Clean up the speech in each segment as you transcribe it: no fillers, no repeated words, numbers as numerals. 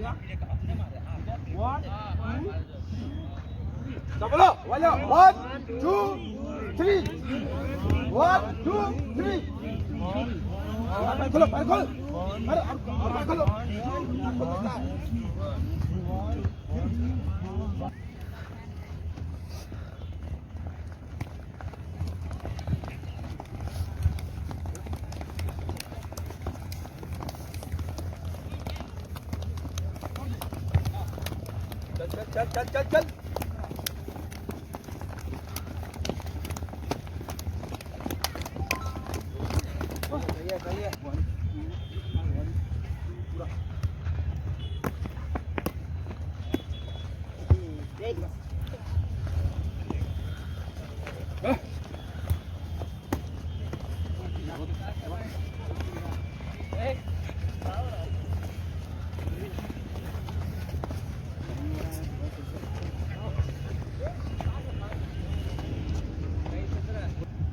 One, double. One, two, three. One, two, three. पैर खोलो, पैर खोलो, पैर खोलो। चल। सही है।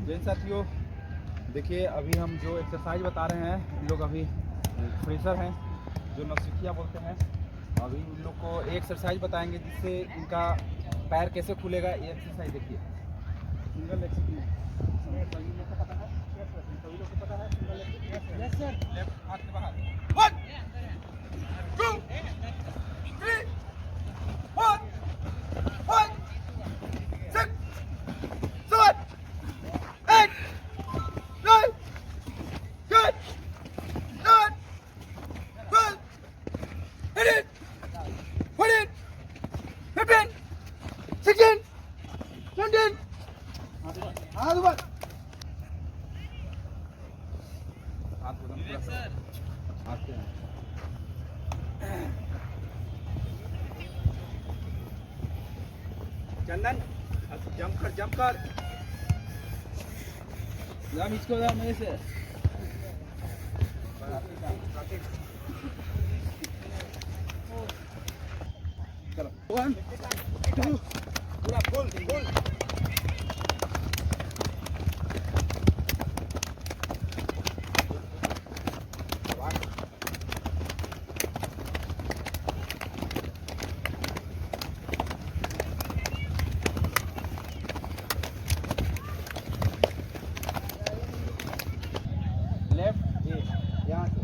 जैन साथियों, देखिए अभी हम जो एक्सरसाइज बता रहे हैं, इन लोग अभी फ्रेशर हैं जो नौसिखिया बोलते हैं। अभी इन लोग को एक एक्सरसाइज बताएंगे जिससे इनका पैर कैसे खुलेगा। ये एक्सरसाइज देखिए, सिंगल लेग सभी लोग को पता है, सभी लोग को पता है। सिंगल लेग, लेफ्ट हाथ के बाहर। 1 2 3 4 5 6 7 8 9 10 11 12 13 14 15 16 17 हाथ ऊपर, हाथ बदन पूरा हाथ पे। चंदन जंप कर जंप इसको मेरे से। चलो 1 2 पूरा फुल लेफ्ट यहाँ से।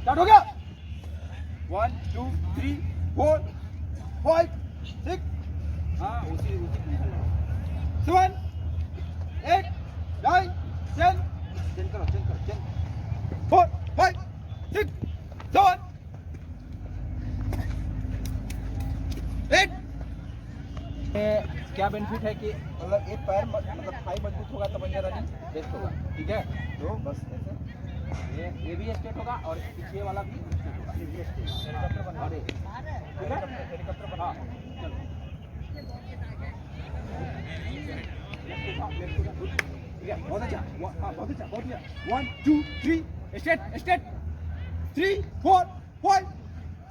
स्टार्ट हो गया। 1 2 3 4 5 6 हाँ उसी 7 8 9 10 चेंज करो 4 5 6 7 8। क्या बेनिफिट है कि मतलब एक पैर मतलब थाई मजबूत होगा तो बंजा रनिंग बेस्ट होगा। ठीक है, तो बस ऐसे ये भी स्ट्रेट होगा और पीछे वाला भी स्ट्रेट होगा। हेलीकॉप्टर बना दे, ठीक है, हेलीकॉप्टर बना। ठीक है, बहुत अच्छा, बहुत अच्छा। 1 2 3 स्ट्रेट 3 4 5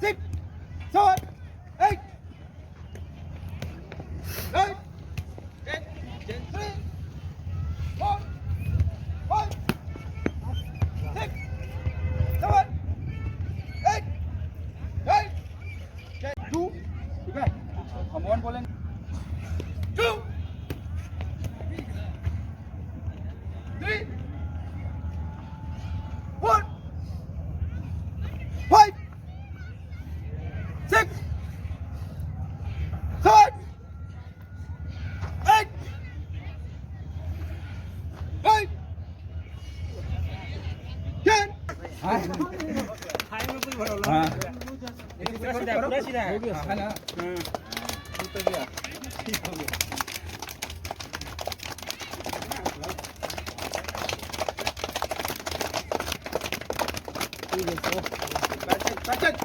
6 7 8 9 10 3 4 5 6 7 8 9 10 2। ठीक है, हम 1 बोलेंगे 2 3 4 5 6 7 8 9 10। हाँ सीधा हो गया है ना। तो गया ठीक हो गया। ठीक है, तो बैठ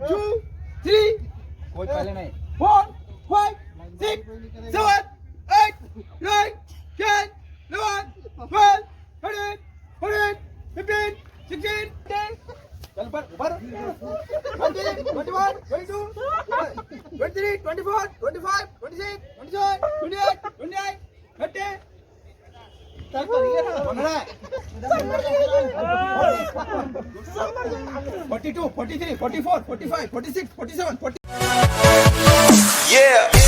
2 3 कोई पहले नहीं 4 5 6 7 8 9 10 11 12 21, 22, 23, 24, 25, 26, 27, 28, 29, 30. 42, 43, 44, 45, 46, 47, 40. Yeah.